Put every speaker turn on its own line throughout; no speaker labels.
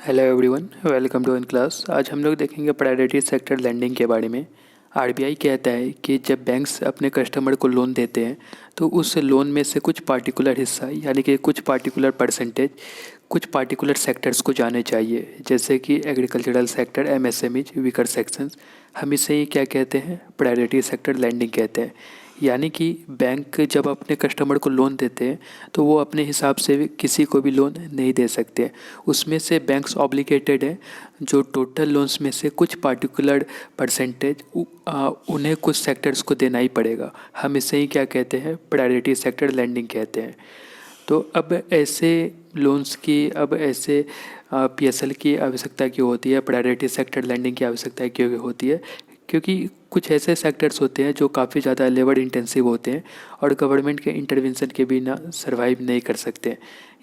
Hello everyone, welcome to in class. आज हम लोग देखेंगे प्रायोरिटी सेक्टर लैंडिंग के बारे में। आरबीआई कहता है कि जब बैंक्स अपने कस्टमर को लोन देते हैं तो उस लोन में से कुछ पार्टिकुलर हिस्सा यानी कि कुछ पार्टिकुलर परसेंटेज कुछ पार्टिकुलर सेक्टर्स को जाने चाहिए, जैसे कि agricultural sector, MSMEs, weaker sections. हम इसे ही क्या कहते हैं, प्रायोरिटी सेक्टर लैंडिंग कहते हैं। यानी कि बैंक जब अपने कस्टमर को लोन देते हैं तो वो अपने हिसाब से भी किसी को भी लोन नहीं दे सकते। उसमें से बैंक्स ऑब्लिगेटेड है जो टोटल लोन्स में से कुछ पार्टिकुलर परसेंटेज उन्हें कुछ सेक्टर्स को देना ही पड़ेगा। हम इसे ही क्या कहते हैं, प्रायोरिटी सेक्टर लैंडिंग कहते हैं। तो अब ऐसे लोन्स की, अब ऐसे पीएसएल की आवश्यकता क्यों होती है, प्रायोरिटी सेक्टर लैंडिंग की आवश्यकता क्यों होती है? क्योंकि कुछ ऐसे सेक्टर्स होते हैं जो काफ़ी ज़्यादा लेबर इंटेंसिव होते हैं और गवर्नमेंट के इंटरवेंशन के बिना सर्वाइव नहीं कर सकते।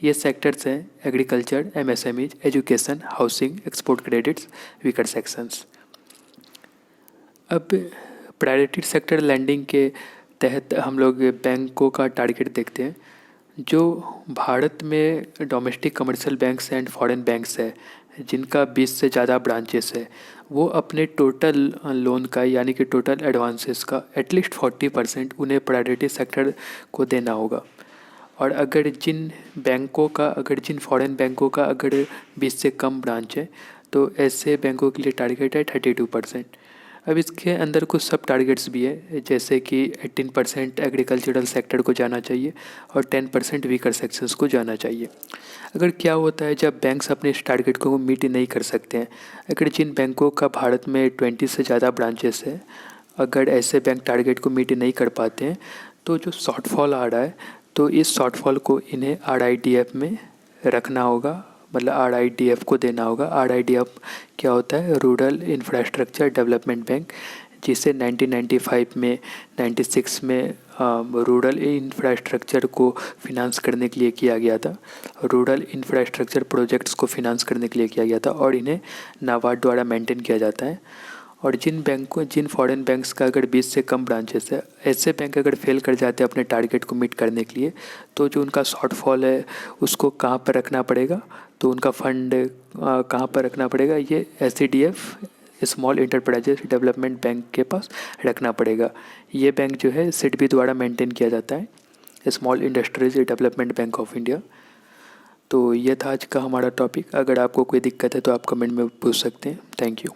ये सेक्टर्स हैं agriculture, MSMEs, education, housing, export credits, weaker sections. अब प्रायोरिटी सेक्टर लैंडिंग के तहत हम लोग बैंकों का टारगेट देखते हैं। जो भारत में domestic commercial banks and foreign banks है जिनका 20 से ज़्यादा ब्रांचेस है, वो अपने टोटल लोन का यानी कि टोटल एडवांसेस का एटलीस्ट 40% उन्हें प्रायोरिटी सेक्टर को देना होगा। और अगर जिन फॉरेन बैंकों का अगर 20 से कम ब्रांच है तो ऐसे बैंकों के लिए टारगेट है 32%। अब इसके अंदर कुछ सब टारगेट्स भी है, जैसे कि 18% एग्रीकल्चरल सेक्टर को जाना चाहिए और 10% वीकर सेक्शंस को जाना चाहिए। अगर क्या होता है जब बैंक्स अपने इस टारगेट को मीट नहीं कर सकते हैं, अगर जिन बैंकों का भारत में 20 से ज़्यादा ब्रांचेस है, अगर ऐसे बैंक टारगेट को मीट नहीं कर पाते हैं तो जो शॉर्टफॉल आ रहा है तो इस शॉर्टफॉल को इन्हें आरआईडीएफ में रखना होगा, मतलब आरआईडीएफ को देना होगा। आरआईडीएफ क्या होता है, रूरल इंफ्रास्ट्रक्चर डेवलपमेंट बैंक, जिसे 1995 में 96 में रूरल इंफ्रास्ट्रक्चर को फिनांस करने के लिए किया गया था। रूरल इंफ्रास्ट्रक्चर प्रोजेक्ट्स को फिनांस करने के लिए किया गया था और इन्हें नाबार्ड द्वारा मेंटेन किया जाता है। और जिन फॉरेन बैंक्स का अगर 20 से कम ब्रांचेस है, ऐसे बैंक अगर फेल कर जाते हैं अपने टारगेट को मीट करने के लिए, तो जो उनका शॉर्टफॉल है उसको कहाँ पर रखना पड़ेगा, तो उनका फंड कहाँ पर रखना पड़ेगा, ये एससीडीएफ, स्मॉल इंटरप्राइजेस डेवलपमेंट बैंक के पास रखना पड़ेगा। ये बैंक जो है सिडबी द्वारा मेंटेन किया जाता है, small industries development bank of India. तो ये था आज का हमारा टॉपिक। अगर आपको कोई दिक्कत है तो आप कमेंट में पूछ सकते हैं। Thank you.